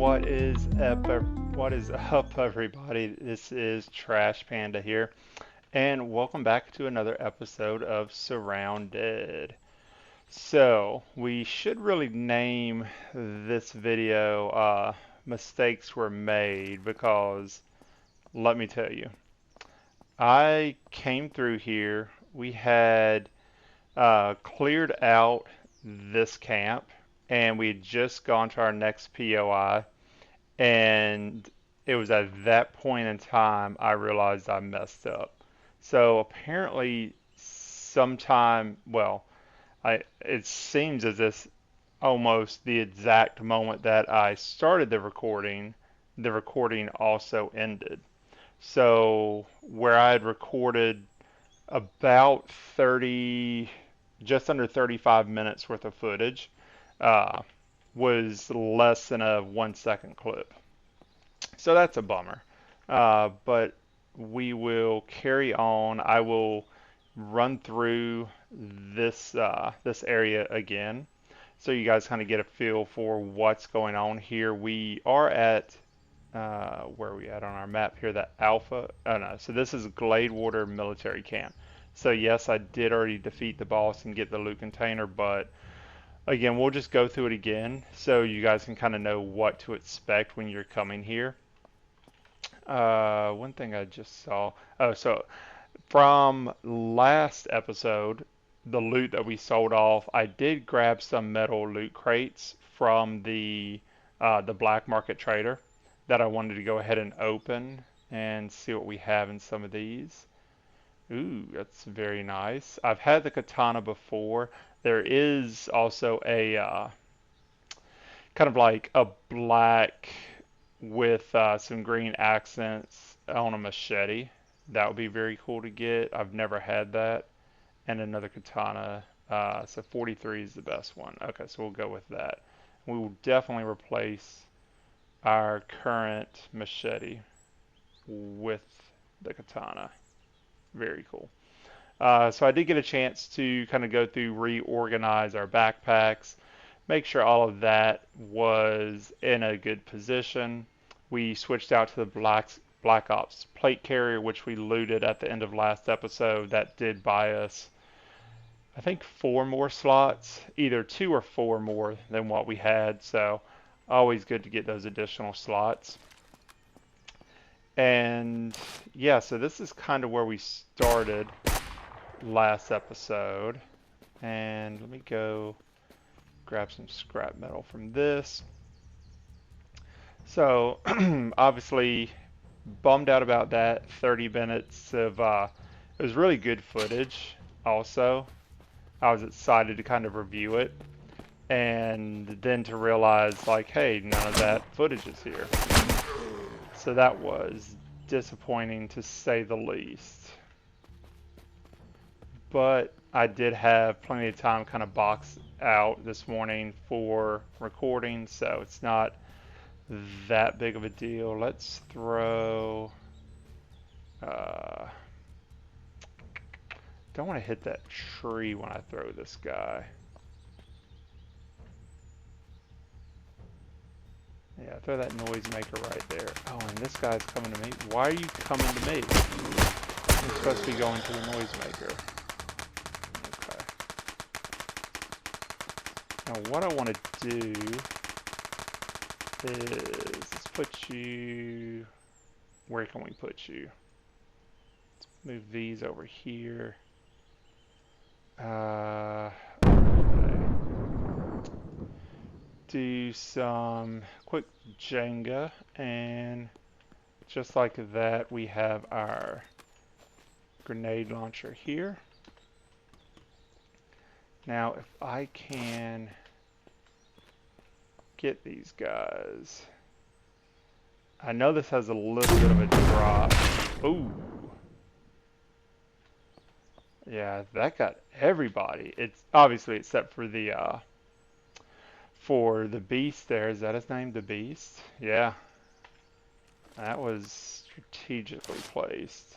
What is up, everybody? This is Trash Panda here, and welcome back to another episode of SurrounDead. So, we should really name this video Mistakes Were Made because, let me tell you, I came through here, we had cleared out this camp, and we had just gone to our next POI. And it was at that point in time I realized I messed up. So apparently, it seems as if almost the exact moment that I started the recording also ended. So where I had recorded about 30, just under 35 minutes worth of footage, uh, was less than a 1 second clip. So that's a bummer. But we will carry on. I will run through this area again, so you guys kind of get a feel for what's going on here. We are at where are we at on our map here? The Alpha. Oh no. So this is Gladewater military camp. So yes, I did already defeat the boss and get the loot container, but again, we'll just go through it again so you guys can kind of know what to expect when you're coming here. One thing I just saw. Oh, so from last episode, the loot that we sold off, I did grab some metal loot crates from the black market trader that I wanted to go ahead and open and see what we have in some of these. Ooh, that's very nice. I've had the katana before. There is also a kind of like a black with some green accents on a machete. That would be very cool to get. I've never had that. And another katana. So 43 is the best one. Okay, so we'll go with that. We will definitely replace our current machete with the katana. Very cool. So I did get a chance to kind of go through, reorganize our backpacks, make sure all of that was in a good position. We switched out to the Black Ops plate carrier, which we looted at the end of last episode. That did buy us, I think, 4 more slots, either 2 or 4 more than what we had. So always good to get those additional slots. And yeah, so this is kind of where we started last episode. And let me go grab some scrap metal from this. So obviously bummed out about that. 30 minutes of it was really good footage. Also, I was excited to kind of review it, and then to realize, like, hey, none of that footage is here. So that was disappointing to say the least. But I did have plenty of time kind of boxed out this morning for recording, so it's not that big of a deal. Let's throw... don't want to hit that tree when I throw this guy. Yeah, throw that noisemaker right there. Oh, and this guy's coming to me. Why are you coming to me? I'm supposed to be going to the noisemaker. Okay. Now what I want to do is, let's put you, where can we put you? Let's move these over here. Okay. Do some quick Jenga, and just like that we have our grenade launcher here. Now if I can get these guys, I know this has a little bit of a drop. Ooh. Yeah, that got everybody. It's obviously except for the beast there. Is that his name? The Beast? Yeah. That was strategically placed.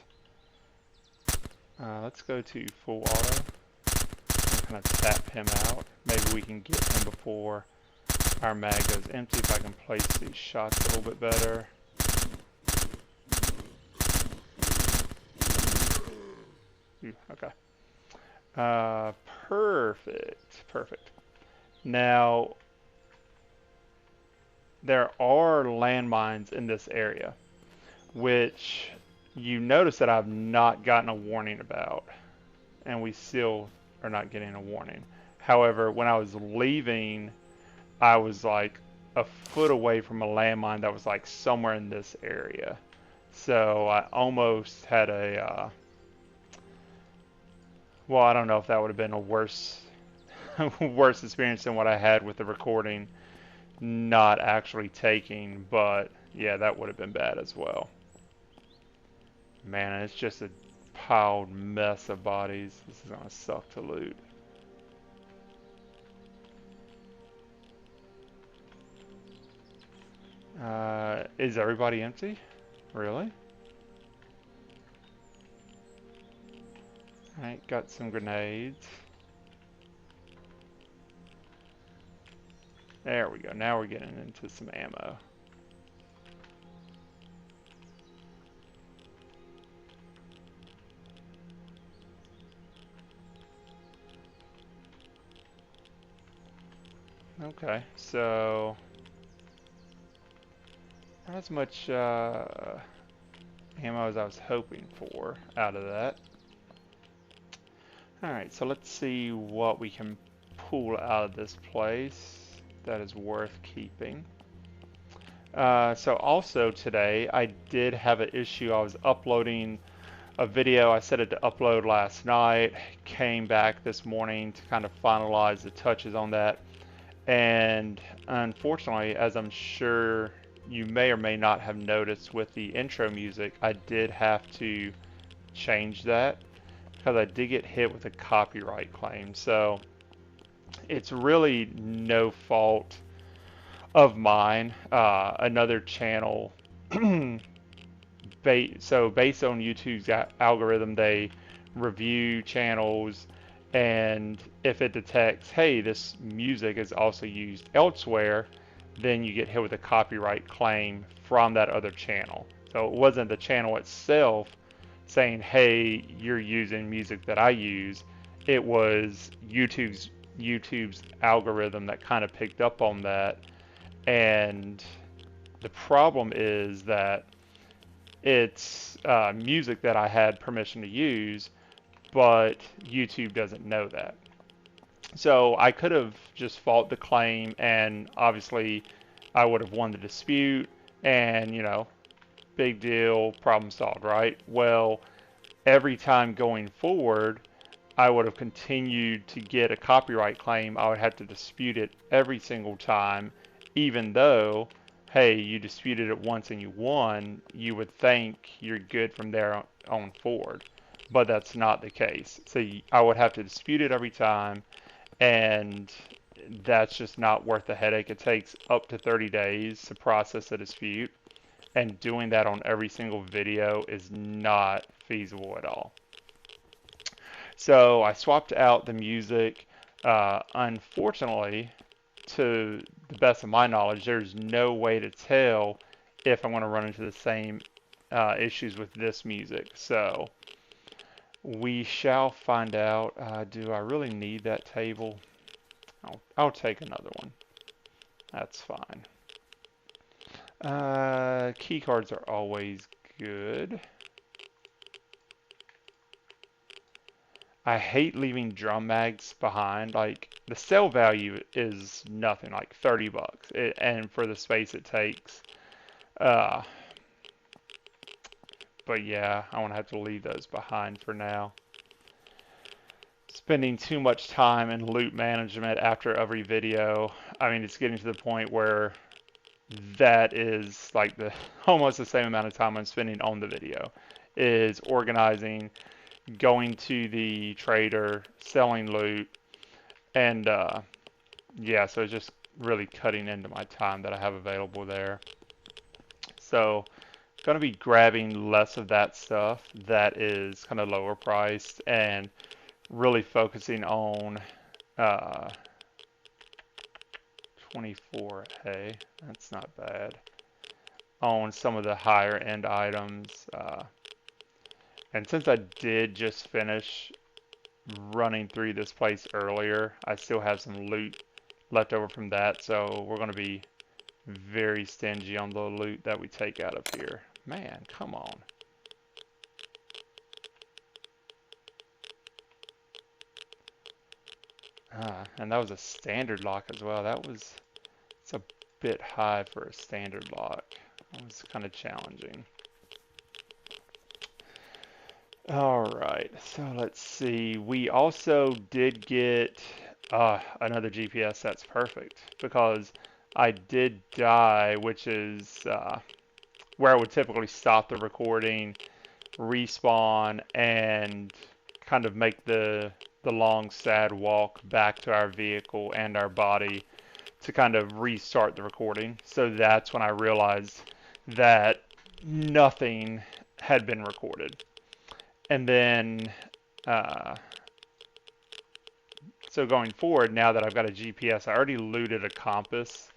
Let's go to full auto. Kind of tap him out. Maybe we can get him before Our mag goes empty. If I can place these shots a little bit better. Ooh, okay. Perfect. Perfect. Now, there are landmines in this area, which you notice that I've not gotten a warning about, and we still are not getting a warning. However, when I was leaving, I was like a foot away from a landmine that was like somewhere in this area. So I almost had a, well, I don't know if that would have been a worse, worse experience than what I had with the recording not actually taking, but yeah, that would have been bad as well. Man, it's just a piled mess of bodies. This is gonna suck to loot. Is everybody empty? Really? Alright, got some grenades. There we go. Now we're getting into some ammo. Okay, so not as much ammo as I was hoping for out of that. Alright, so let's see what we can pull out of this place that is worth keeping. So also today I did have an issue. I was uploading a video. I set it to upload last night, came back this morning to kind of finalize the touches on that, and unfortunately, as I'm sure you may or may not have noticed with the intro music, I did have to change that because I did get hit with a copyright claim. So it's really no fault of mine. Another channel, so based on YouTube's algorithm, they review channels, and if it detects, hey, this music is also used elsewhere, then you get hit with a copyright claim from that other channel. So it wasn't the channel itself saying, hey, you're using music that I use. It was YouTube's algorithm that kind of picked up on that. And the problem is that it's music that I had permission to use, but YouTube doesn't know that. So I could have just fought the claim, and obviously I would have won the dispute, and, you know, big deal, problem solved, right? Well, every time going forward, I would have continued to get a copyright claim. I would have to dispute it every single time, even though, hey, you disputed it once and you won, you would think you're good from there on forward. But that's not the case. So I would have to dispute it every time, and that's just not worth the headache. It takes up to 30 days to process a dispute, and doing that on every single video is not feasible at all. So I swapped out the music. Unfortunately, to the best of my knowledge, there's no way to tell if I'm going to run into the same issues with this music. So we shall find out. Do I really need that table? I'll take another one. That's fine. Key cards are always good. I hate leaving drum mags behind. Like, the sale value is nothing, like 30 bucks, and for the space it takes. But yeah, I won't have to leave those behind for now. Spending too much time in loot management after every video. I mean, it's getting to the point where that is like almost the same amount of time I'm spending on the video, is organizing, going to the trader, selling loot, and yeah, so it's just really cutting into my time that I have available there. So going to be grabbing less of that stuff that is kind of lower priced, and really focusing on 24A. That's not bad. On some of the higher end items. And since I did just finish running through this place earlier, I still have some loot left over from that. So we're going to be very stingy on the loot that we take out of here. Man, come on. And that was a standard lock as well. It's a bit high for a standard lock. It was kind of challenging. Alright, so let's see. We also did get another GPS. That's perfect because I did die, which is where I would typically stop the recording, respawn, and kind of make the long, sad walk back to our vehicle and our body to kind of restart the recording. So that's when I realized that nothing had been recorded. And then, so going forward, now that I've got a GPS, I already looted a compass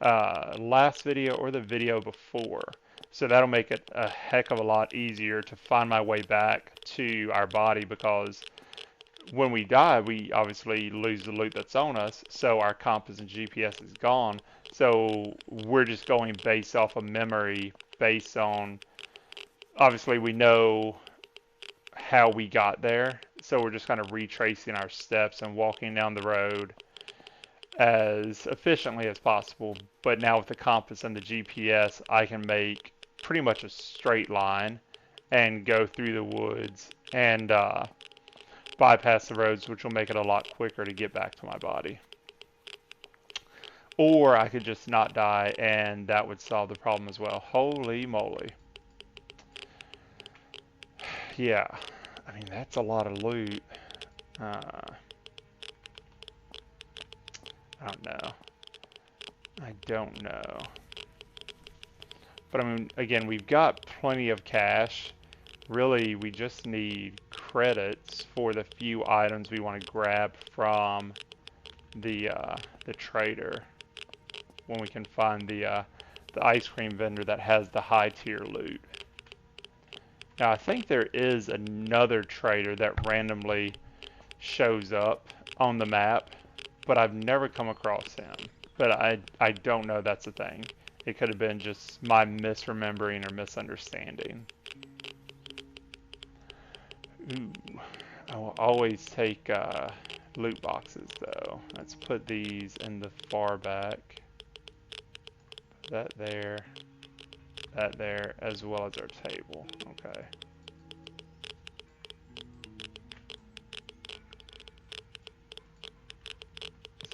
last video or the video before. So that'll make it a heck of a lot easier to find my way back to our body, because when we die, we obviously lose the loot that's on us, so our compass and GPS is gone. So we're just going based off of memory, based on, obviously we know how we got there, so we're just kind of retracing our steps and walking down the road as efficiently as possible. But now with the compass and the GPS, I can make pretty much a straight line and go through the woods and bypass the roads, which will make it a lot quicker to get back to my body. Or I could just not die, and that would solve the problem as well. Holy moly. Yeah, I mean, that's a lot of loot. I don't know. I don't know. But I mean, again, we've got plenty of cash. Really, we just need credits for the few items we want to grab from the trader when we can find the ice cream vendor that has the high tier loot. Now, I think there is another trader that randomly shows up on the map, but I've never come across him. But I don't know that's a thing. It could have been just my misremembering or misunderstanding. Ooh, I will always take loot boxes though. Let's put these in the far back. Put that there, as well as our table. Okay.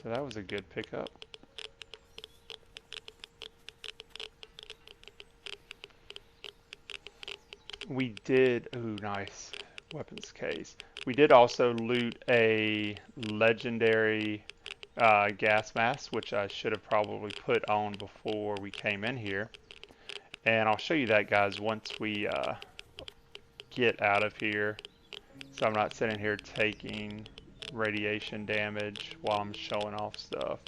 So that was a good pickup. We did, ooh, nice weapons case. We did also loot a legendary gas mask, which I should have probably put on before we came in here. And I'll show you that, guys, once we get out of here. So I'm not sitting here taking radiation damage while I'm showing off stuff.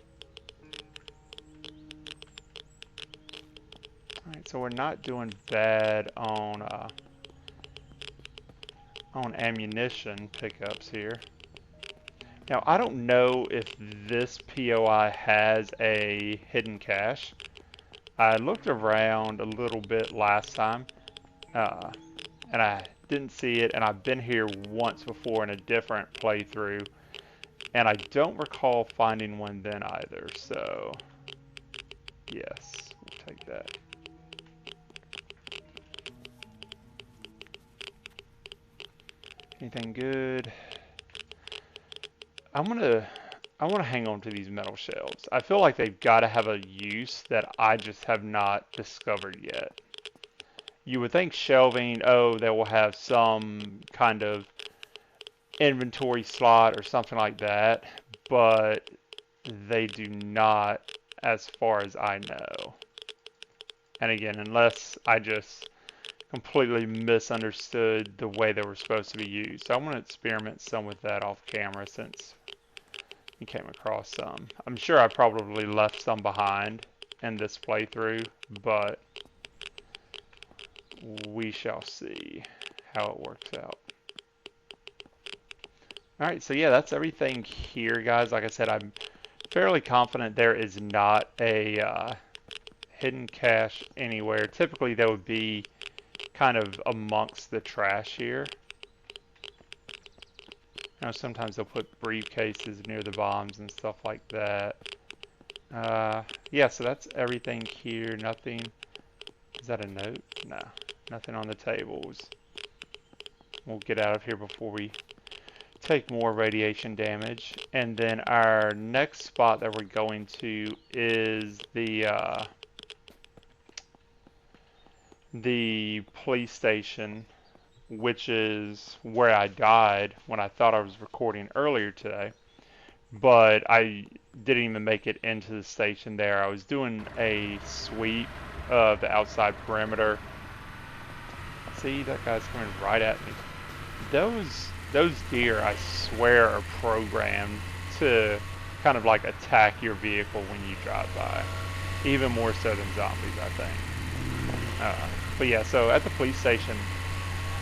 Alright, so we're not doing bad on ammunition pickups here. Now, I don't know if this POI has a hidden cache. I looked around a little bit last time, and I didn't see it, and I've been here once before in a different playthrough, and I don't recall finding one then either, so yes, we'll take that. Anything good? I want to hang on to these metal shelves. I feel like they've got to have a use that I just have not discovered yet. You would think shelving, oh, they will have some kind of inventory slot or something like that, but they do not, as far as I know. And again, unless I just completely misunderstood the way they were supposed to be used. So I'm going to experiment some with that off camera, since you came across some. I'm sure I probably left some behind in this playthrough, but we shall see how it works out. Alright, so yeah, that's everything here, guys. Like I said, I'm fairly confident there is not a hidden cache anywhere. Typically, that would be kind of amongst the trash here. You know, sometimes they'll put briefcases near the bombs and stuff like that. Yeah, so that's everything here. Nothing. Is that a note? No, nothing on the tables. We'll get out of here before we take more radiation damage. And then our next spot that we're going to is the police station, which is where I died when I thought I was recording earlier today. But I didn't even make it into the station there. I was doing a sweep of the outside perimeter. See, that guy's coming right at me. Those deer, I swear, are programmed to kind of like attack your vehicle when you drive by. Even more so than zombies, I think. But yeah, so at the police station,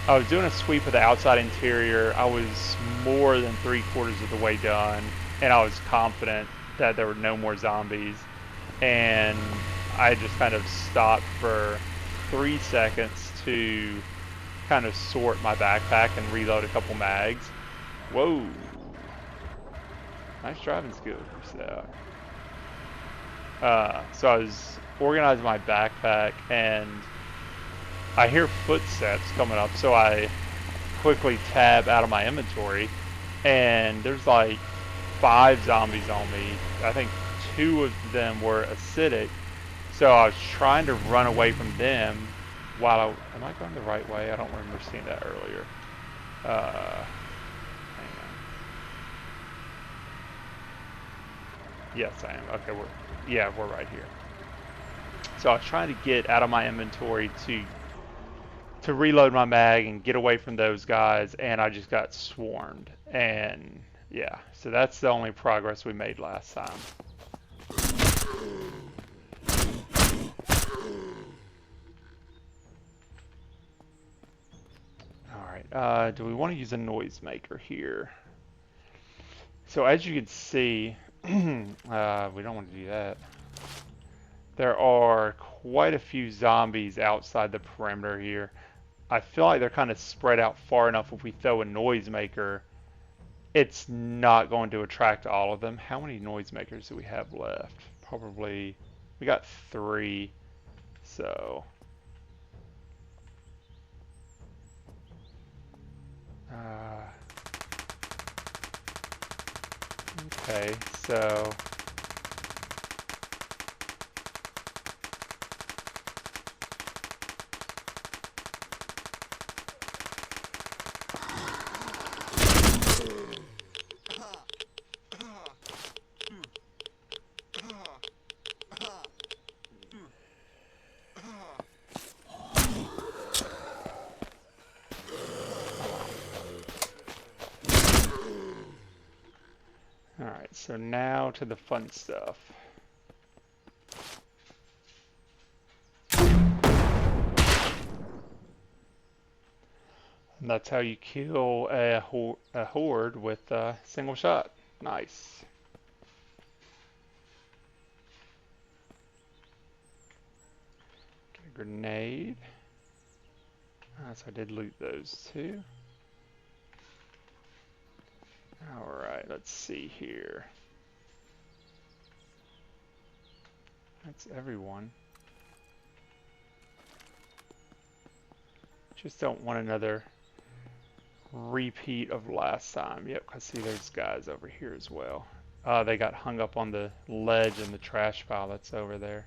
I was doing a sweep of the outside interior. I was more than 3/4 of the way done, and I was confident that there were no more zombies. And I just kind of stopped for 3 seconds to kind of sort my backpack and reload a couple mags. Whoa. Nice driving skills. So I was organizing my backpack and I hear footsteps coming up, so I quickly tab out of my inventory and there's like 5 zombies on me. I think 2 of them were acidic, so I was trying to run away from them while am I going the right way? I don't remember seeing that earlier. Hang on. Yes, I am. Okay, we're right here. So I was trying to get out of my inventory to reload my mag and get away from those guys, and I just got swarmed. And yeah, so that's the only progress we made last time. Alright, do we want to use a noisemaker here? So as you can see, we don't want to do that. There are quite a few zombies outside the perimeter here. I feel like they're kind of spread out far enough. If we throw a noisemaker, it's not going to attract all of them. How many noisemakers do we have left? Probably, we got 3, so. Okay, so. Alright, so now to the fun stuff. And that's how you kill a horde with a single shot. Nice. Get a grenade. So I did loot those too. Alright, let's see here. That's everyone. Just don't want another repeat of last time. Yep, I see there's guys over here as well. They got hung up on the ledge in the trash pile that's over there.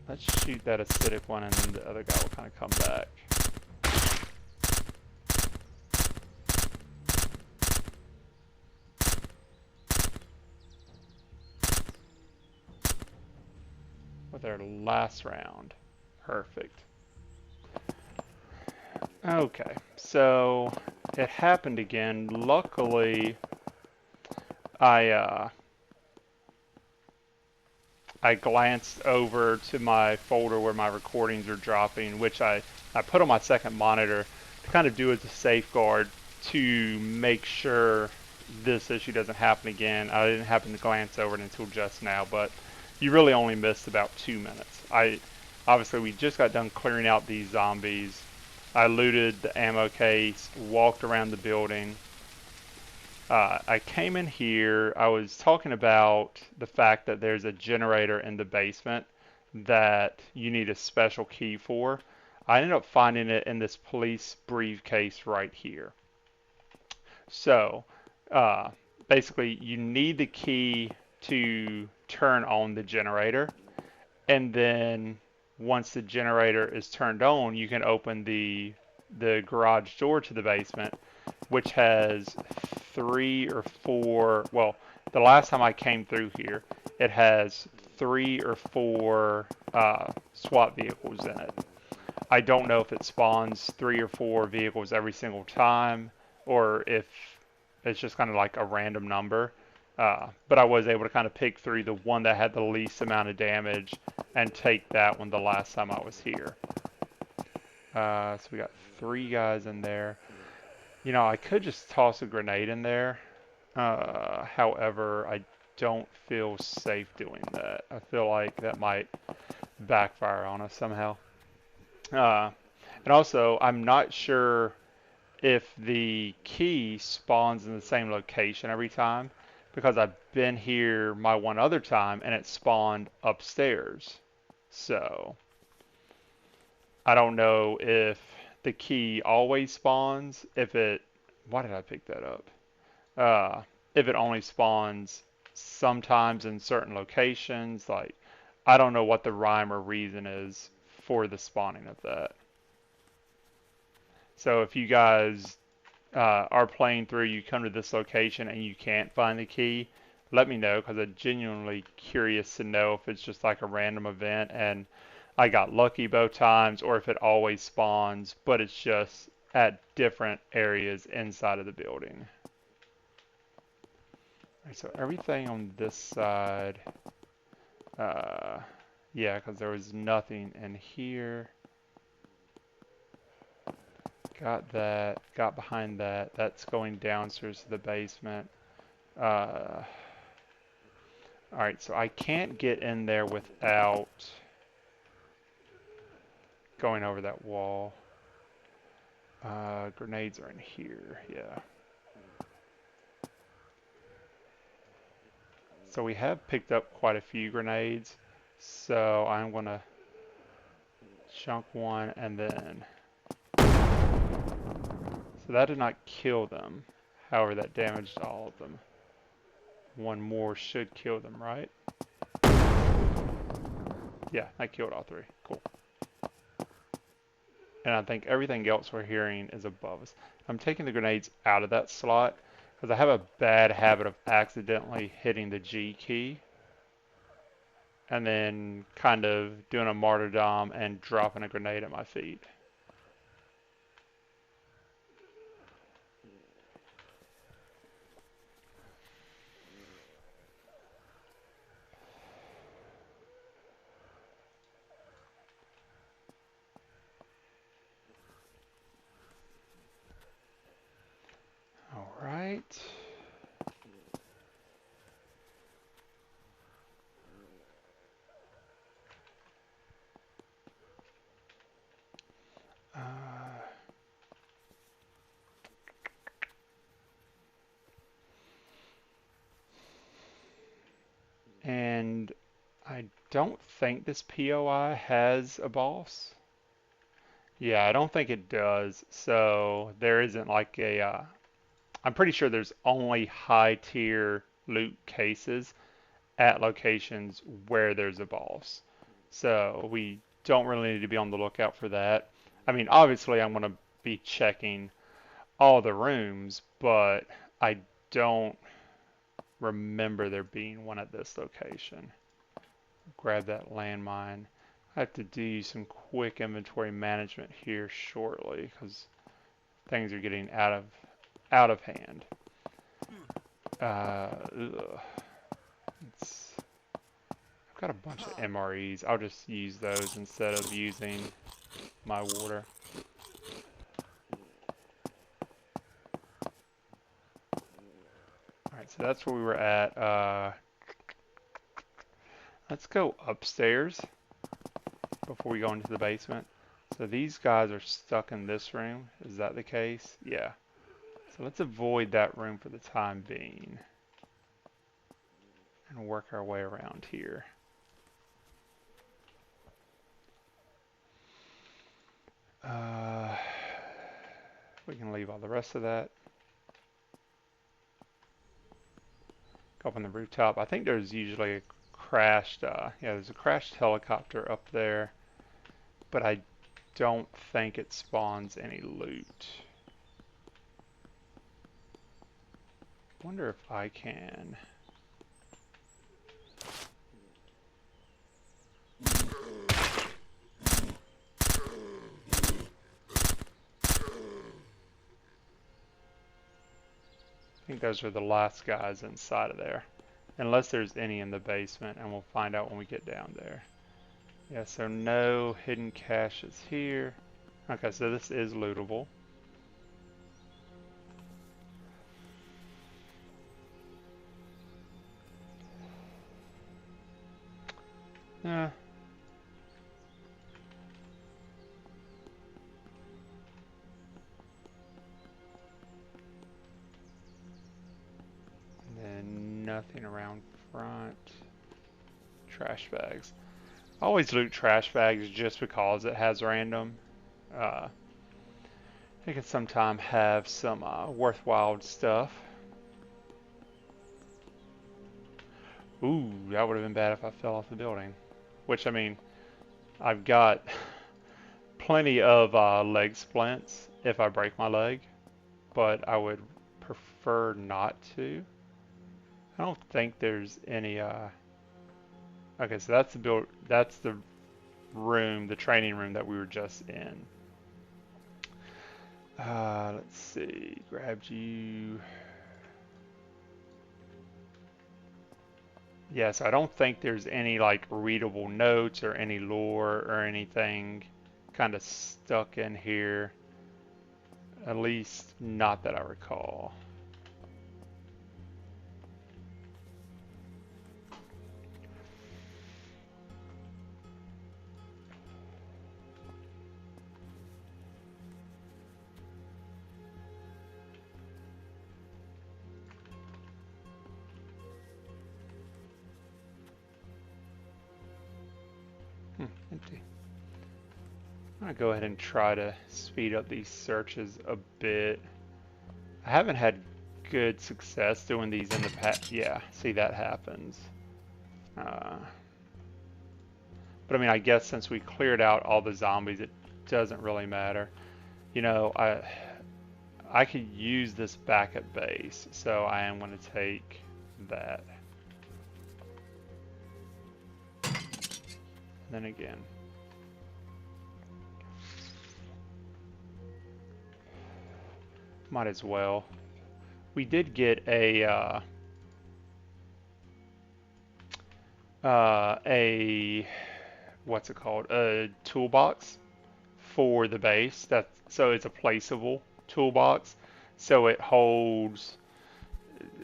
Let's shoot that acidic one and then the other guy will kind of come back. With our last round. Perfect. Okay, so it happened again. Luckily, I I glanced over to my folder where my recordings are dropping, which I put on my second monitor to kind of do as a safeguard to make sure this issue doesn't happen again. I didn't happen to glance over it until just now, but you really only missed about 2 minutes. Obviously we just got done clearing out these zombies. I looted the ammo case, walked around the building. I came in here, I was talking about the fact that there's a generator in the basement that you need a special key for. I ended up finding it in this police briefcase right here. So, uh, basically, you need the key to turn on the generator, and then once the generator is turned on, you can open the garage door to the basement, which has 3 or 4. Well, the last time I came through here, it has 3 or 4 SWAT vehicles in it. I don't know if it spawns 3 or 4 vehicles every single time, or if it's just kind of like a random number. But I was able to kind of pick through the one that had the least amount of damage and take that one the last time I was here. So we got 3 guys in there. You know, I could just toss a grenade in there. However, I don't feel safe doing that. I feel like that might backfire on us somehow. And also, I'm not sure if the key spawns in the same location every time, because I've been here my one other time and it spawned upstairs. So I don't know if the key always spawns, if it, why did I pick that up? If it only spawns sometimes in certain locations, like, I don't know what the rhyme or reason is for the spawning of that. So if you guys are playing through, you come to this location and you can't find the key, let me know, because I'm genuinely curious to know if it's just like a random event and I got lucky both times, or if it always spawns, but it's just at different areas inside of the building. Right, so everything on this side, yeah, because there was nothing in here. Got that, got behind that. That's going downstairs to the basement. Alright, so I can't get in there without going over that wall. Grenades are in here, yeah. So we have picked up quite a few grenades. So I'm gonna chunk one and then. So that did not kill them. However, that damaged all of them. One more should kill them, right? Yeah, that killed all 3. Cool. And I think everything else we're hearing is above us. I'm taking the grenades out of that slot because I have a bad habit of accidentally hitting the G key and then kind of doing a martyrdom and dropping a grenade at my feet. All right. And I don't think this POI has a boss. Yeah, I don't think it does. So there isn't like a, I'm pretty sure there's only high tier loot cases at locations where there's a boss. So we don't really need to be on the lookout for that. I mean, obviously I'm going to be checking all the rooms, but I don't remember there being one at this location. Grab that landmine. I have to do some quick inventory management here shortly because things are getting out of hand. Ugh. I've got a bunch of MREs. I'll just use those instead of using my water. Alright, so that's where we were at. Let's go upstairs before we go into the basement. So these guys are stuck in this room. Is that the case? Yeah. So let's avoid that room for the time being and work our way around here. We can leave all the rest of that. Go up on the rooftop. I think there's usually a crashed, yeah, there's a crashed helicopter up there, but I don't think it spawns any loot. Wonder if I can. I think those are the last guys inside of there. Unless there's any in the basement, and we'll find out when we get down there. Yeah, so no hidden caches here. Okay, so this is lootable. Yeah. And then nothing around front. Trash bags. I always loot trash bags just because it has random. It can sometimes have some worthwhile stuff. Ooh, that would have been bad if I fell off the building. Which, I mean, I've got plenty of leg splints if I break my leg, but I would prefer not to. I don't think there's any. Okay, so that's the build. That's the room, the training room that we were just in. Let's see. Grabbed you. Yeah, so I don't think there's any like readable notes or any lore or anything kind of stuck in here. At least not that I recall. Empty. I'm gonna go ahead and try to speed up these searches a bit. I haven't had good success doing these in the past. Yeah, see that happens. But I mean, I guess since we cleared out all the zombies, it doesn't really matter. You know, I could use this back at base, so I am going to take that. Then again. Might as well. We did get a what's it called? A toolbox for the base. So it's a placeable toolbox. So it holds.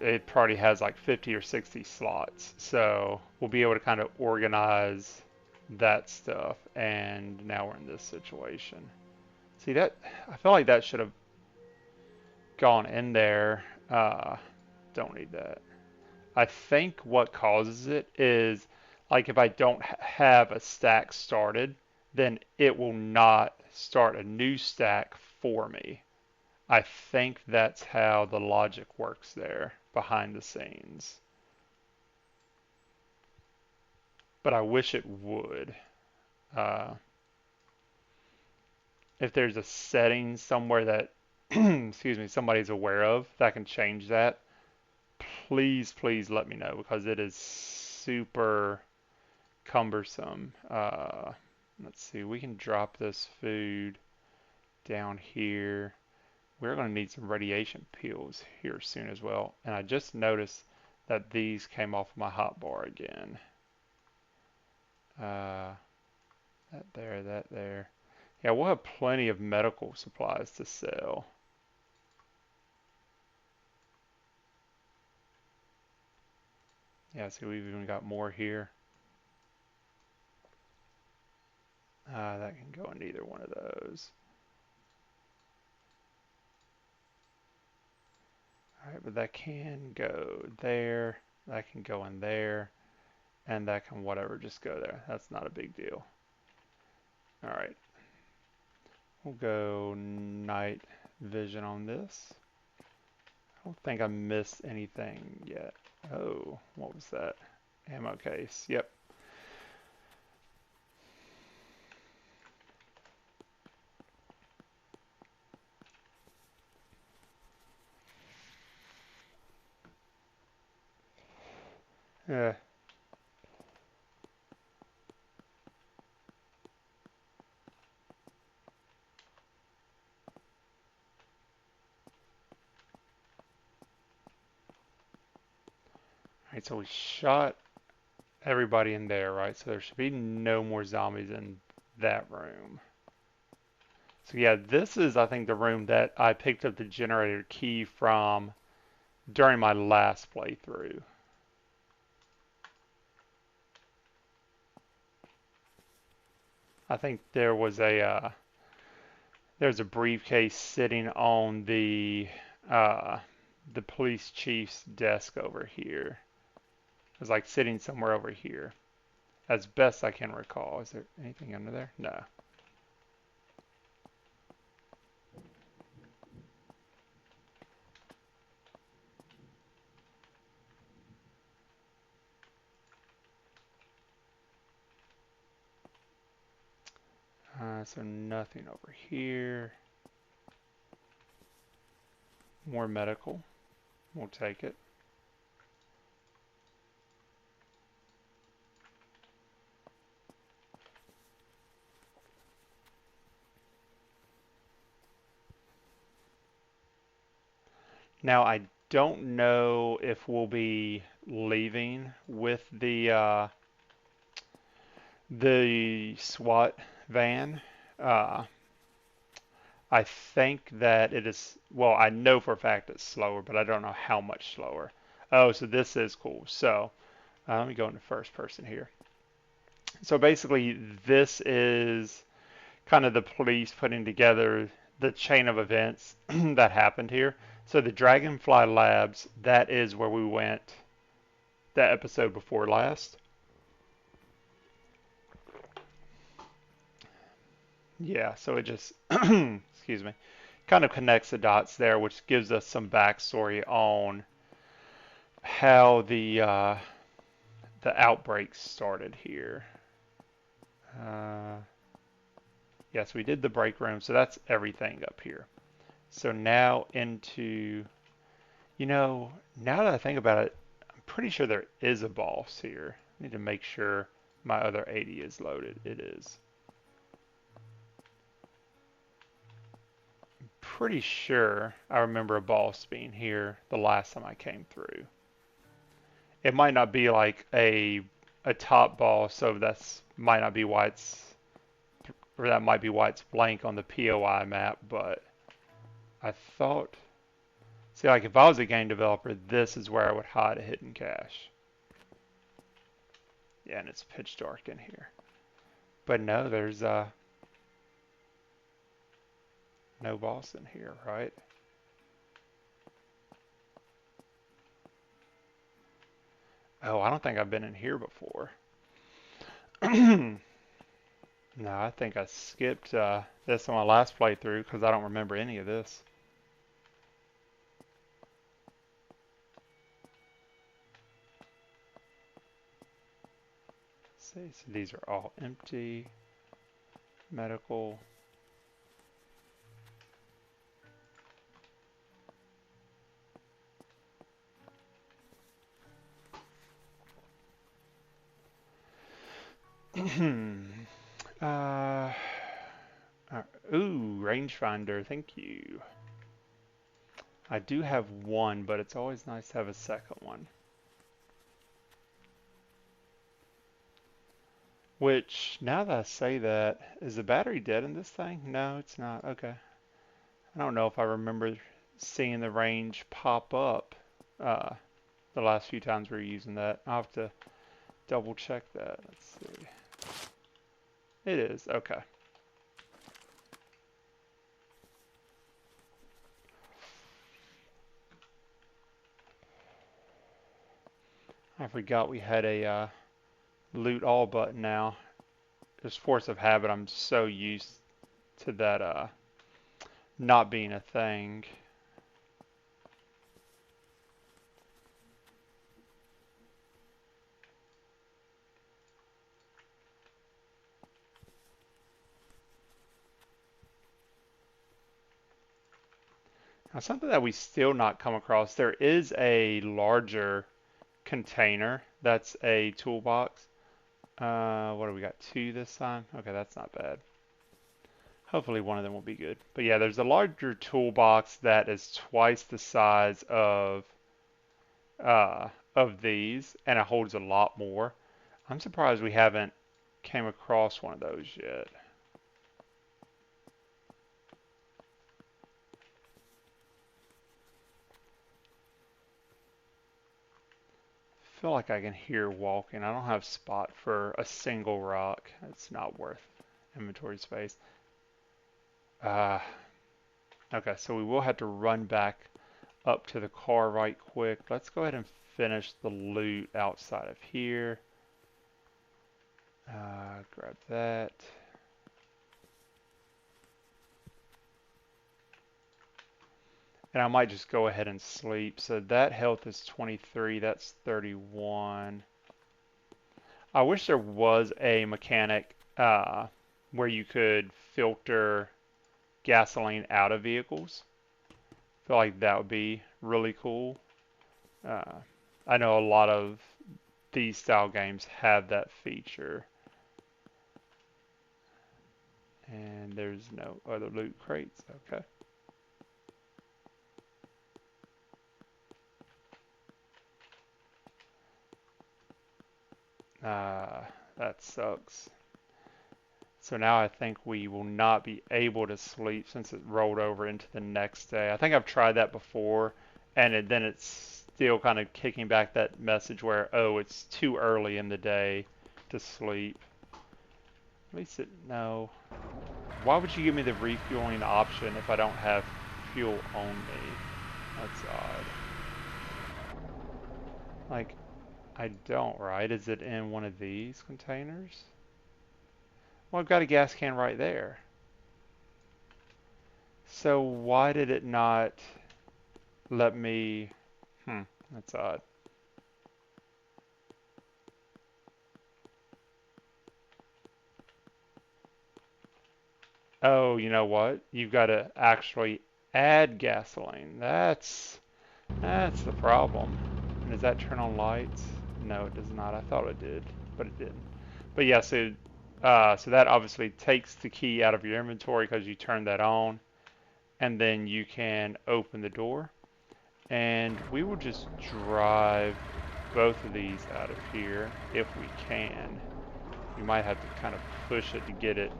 It probably has like 50 or 60 slots. So we'll be able to kind of organize that stuff. And now we're in this situation. See that? I feel like that should have gone in there. Don't need that. I think what causes it is like if I don't have a stack started, then it will not start a new stack for me. I think that's how the logic works there behind the scenes. But I wish it would. If there's a setting somewhere that excuse me, somebody's aware of that can change that, please, please let me know because it is super cumbersome. Let's see, we can drop this food down here. we're going to need some radiation pills here soon as well. And I just noticed that these came off my hotbar again. That there, that there. Yeah, we'll have plenty of medical supplies to sell. Yeah, see, we've even got more here. That can go in either one of those. Alright, but that can go there. That can go in there. And that can whatever just go there. That's not a big deal. Alright. We'll go night vision on this. I don't think I missed anything yet. Oh, what was that? Ammo case. Yep. Yeah. Alright, so we shot everybody in there, right? So there should be no more zombies in that room. So yeah, this is, I think, the room that I picked up the generator key from during my last playthrough. I think there's a briefcase sitting on the police chief's desk over here. It was like sitting somewhere over here, as best I can recall. Is there anything under there? No. So nothing over here. More medical. We'll take it. Now I don't know if we'll be leaving with the SWAT van. Uh, I think that it is, well, I know for a fact it's slower, but I don't know how much slower. Oh, so this is cool. So let me go into first person here. So basically, this is kind of the police putting together the chain of events that happened here. So the Dragonfly Labs, that is where we went the episode before last. Yeah, so it just, excuse me, kind of connects the dots there, which gives us some backstory on how the outbreak started here. Yes, we did the break room, so that's everything up here. So now into, now that I think about it, I'm pretty sure there is a boss here. I need to make sure my other 80 is loaded. It is. I'm pretty sure I remember a boss being here the last time I came through. It might not be like a top boss, so that's might not be why it's, or that might be why it's blank on the POI map, but I thought, see, like if I was a game developer, this is where I would hide a hidden cache. Yeah, and it's pitch dark in here. But no, there's no boss in here, right? Oh, I don't think I've been in here before. No, I think I skipped this on my last playthrough because I don't remember any of this. See, so these are all empty. Medical. Uh, ooh, rangefinder, thank you. I do have one, but it's always nice to have a second one. Which, now that I say that, is the battery dead in this thing? No, it's not. Okay. I don't know if I remember seeing the range pop up uh, the last few times we were using that. I'll have to double check that. Let's see. It is. Okay. I forgot we had a loot all button now. Just force of habit, I'm so used to that not being a thing. Now, something that we still not come across, there is a larger container that's a toolbox. What do we got? Two this time? Okay, that's not bad. Hopefully one of them will be good. But yeah, there's a larger toolbox that is twice the size of these, and it holds a lot more. I'm surprised we haven't came across one of those yet. I feel like I can hear walking. I don't have spot for a single rock. It's not worth inventory space. Uh, okay, so we will have to run back up to the car right quick. Let's go ahead and finish the loot outside of here. Grab that. And I might just go ahead and sleep. So that health is 23, that's 31. I wish there was a mechanic where you could filter gasoline out of vehicles. I feel like that would be really cool. I know a lot of these style games have that feature. And there's no other loot crates. Okay. That sucks. So now I think we will not be able to sleep since it rolled over into the next day. I think I've tried that before, and then it's still kind of kicking back that message where, oh, it's too early in the day to sleep. At least no. Why would you give me the refueling option if I don't have fuel on me? That's odd. Like, I don't, right? Is it in one of these containers? Well, I've got a gas can right there. So why did it not let me... that's odd. Oh, you know what? You've got to actually add gasoline. That's the problem. And does that turn on lights? No, it does not. I thought it did, but it didn't. But yeah, so that obviously takes the key out of your inventory because you turn that on, and then you can open the door. And we will just drive both of these out of here if we can. We might have to kind of push it to get it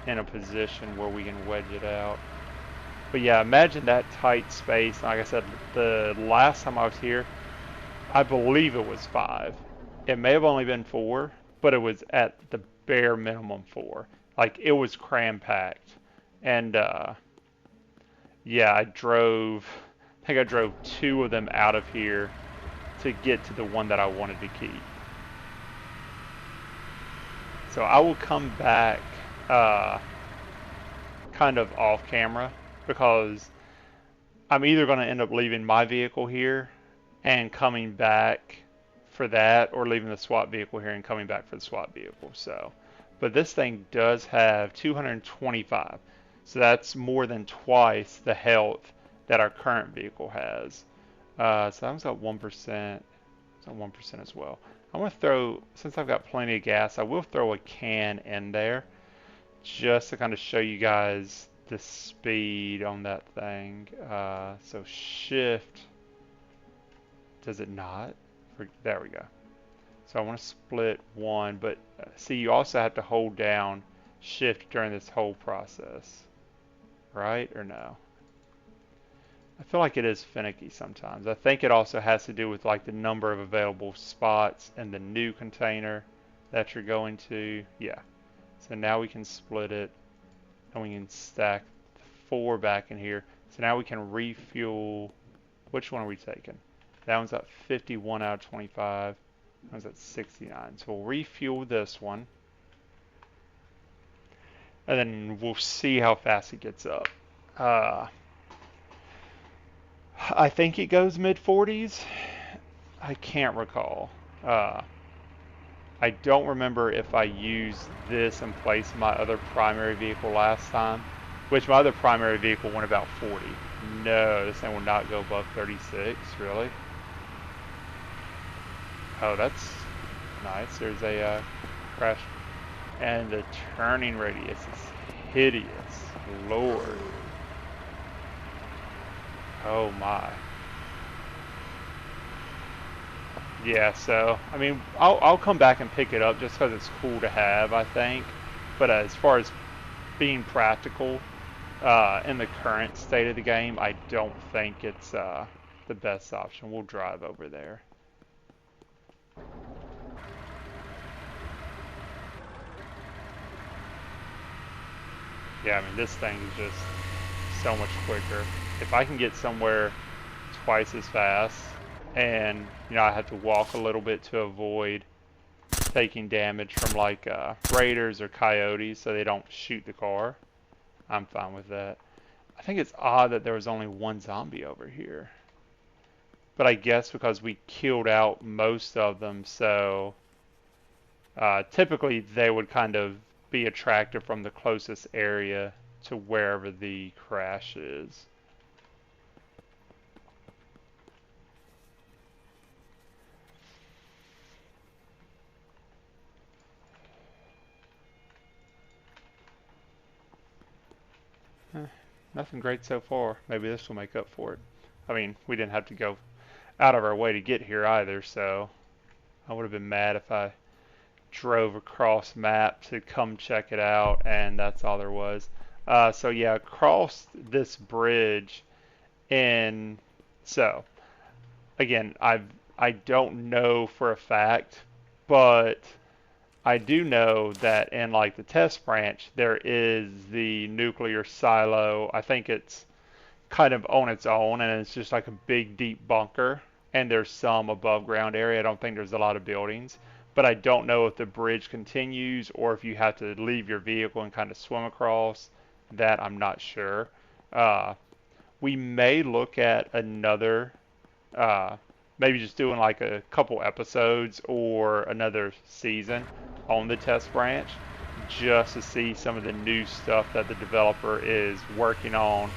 in a position where we can wedge it out. But yeah, imagine that tight space. Like I said, the last time I was here, I believe it was 5. It may have only been 4, but it was at the bare minimum 4. Like, it was cram-packed. And, yeah, I think I drove 2 of them out of here to get to the one that I wanted to keep. So I will come back kind of off camera because I'm either going to end up leaving my vehicle here and coming back for that, or leaving the SWAT vehicle here and coming back for the SWAT vehicle. So, but this thing does have 225, so that's more than twice the health that our current vehicle has. So that one's got 1%. It's on 1% as well. I'm gonna throw, since I've got plenty of gas, I will throw a can in there just to kind of show you guys the speed on that thing. So shift, does it not? There we go. So I want to split one, but see, you also have to hold down shift during this whole process, right? Or no? I feel like it is finicky sometimes. I think it also has to do with like the number of available spots in the new container that you're going to. Yeah. So now we can split it and we can stack the 4 back in here. So now we can refuel. Which one are we taking? That one's at 51 out of 25. That one's at 69. So we'll refuel this one. And then we'll see how fast it gets up. I think it goes mid 40s. I can't recall. I don't remember if I used this in place of my other primary vehicle last time, which my other primary vehicle went about 40. No, this thing will not go above 36, really. Oh, that's nice. There's a crash. And the turning radius is hideous. Lord. Oh my. Yeah, so, I mean, I'll come back and pick it up just because it's cool to have, I think. But as far as being practical, in the current state of the game, I don't think it's the best option. We'll drive over there. Yeah, I mean, this thing is just so much quicker. If I can get somewhere twice as fast, and you know I have to walk a little bit to avoid taking damage from like raiders or coyotes so they don't shoot the car, I'm fine with that. I think it's odd that there was only one zombie over here, but I guess because we killed out most of them, so typically they would kind of be attracted from the closest area to wherever the crash is. Nothing great so far. Maybe this will make up for it. I mean, we didn't have to go out of our way to get here either, so I would have been mad if I drove across map to come check it out and that's all there was. So yeah, across this bridge, and so again, I don't know for a fact, but I do know that in like the test branch there is the nuclear silo. I think it's kind of on its own and it's just like a big deep bunker, and there's some above ground area. I don't think there's a lot of buildings, but I don't know if the bridge continues or if you have to leave your vehicle and kind of swim across. That I'm not sure. We may look at another, maybe just doing like a couple episodes or another season on the test branch just to see some of the new stuff that the developer is working on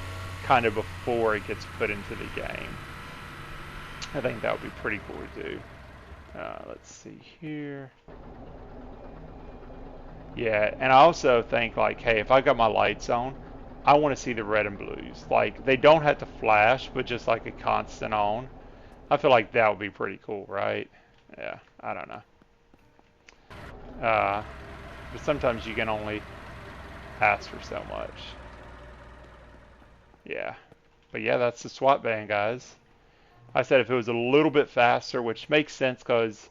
kind of before it gets put into the game. I think that would be pretty cool to do. Let's see here. Yeah, and I also think like, hey, if I got my lights on, I want to see the red and blues. Like, they don't have to flash, but just like a constant on. I feel like that would be pretty cool, right? Yeah, I don't know. But sometimes you can only ask for so much. Yeah. But yeah, that's the SWAT band, guys. I said if it was a little bit faster, which makes sense because,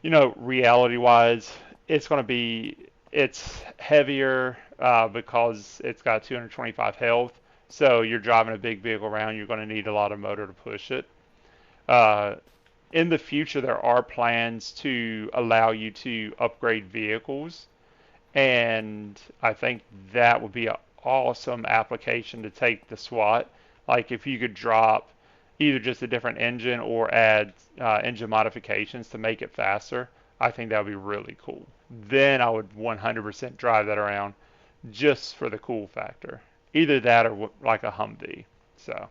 you know, reality-wise, it's going to be, it's heavier because it's got 225 health. So you're driving a big vehicle around, you're going to need a lot of motor to push it. In the future, there are plans to allow you to upgrade vehicles, and I think that would be an awesome application to take the SWAT. Like if you could drop either just a different engine or add engine modifications to make it faster, I think that would be really cool. Then I would 100% drive that around just for the cool factor. Either that or like a Humvee. So.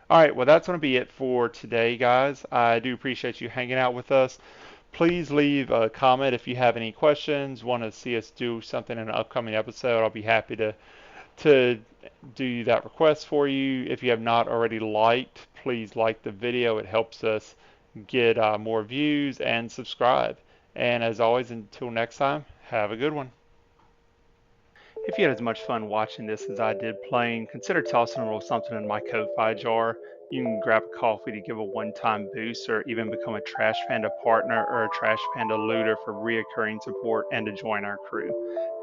All right, well, that's going to be it for today, guys. I do appreciate you hanging out with us. Please leave a comment if you have any questions, want to see us do something in an upcoming episode. I'll be happy to to do that request for you. If you have not already liked, please like the video. It helps us get more views, and subscribe. And as always, until next time, have a good one. If you had as much fun watching this as I did playing, consider tossing a little something in my Ko-Fi jar. You can grab a coffee to give a one-time boost, or even become a Trash Panda partner or a Trash Panda looter for reoccurring support and to join our crew.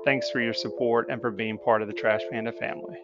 Thanks for your support and for being part of the Trash Panda family.